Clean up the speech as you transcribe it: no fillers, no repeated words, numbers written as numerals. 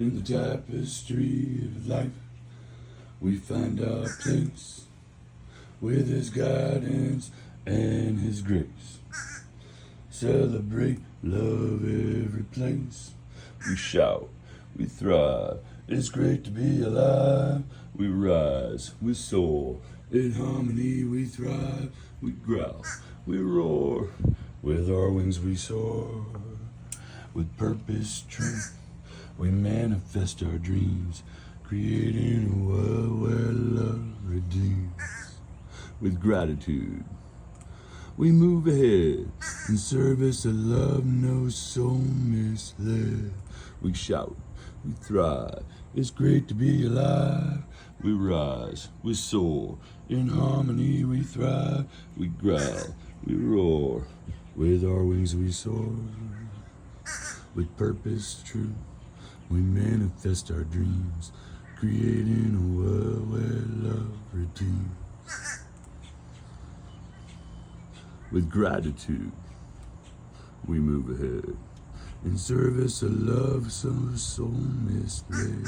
In the tapestry of life, we find our place with His guidance and His grace. Celebrate love every place. We shout, we thrive. It's great to be alive. We rise, we soar. In harmony we thrive. We growl, we roar. With our wings we soar. With purpose, truth, we manifest our dreams, creating a world where love redeems. With gratitude, we move ahead in service of love, no soul misled. We shout, we thrive. It's great to be alive. We rise, we soar. In harmony we thrive. We growl, we roar. With our wings we soar. With purpose, truth, we manifest our dreams, creating a world where love redeems. With gratitude, we move ahead in service of love, so soul misled.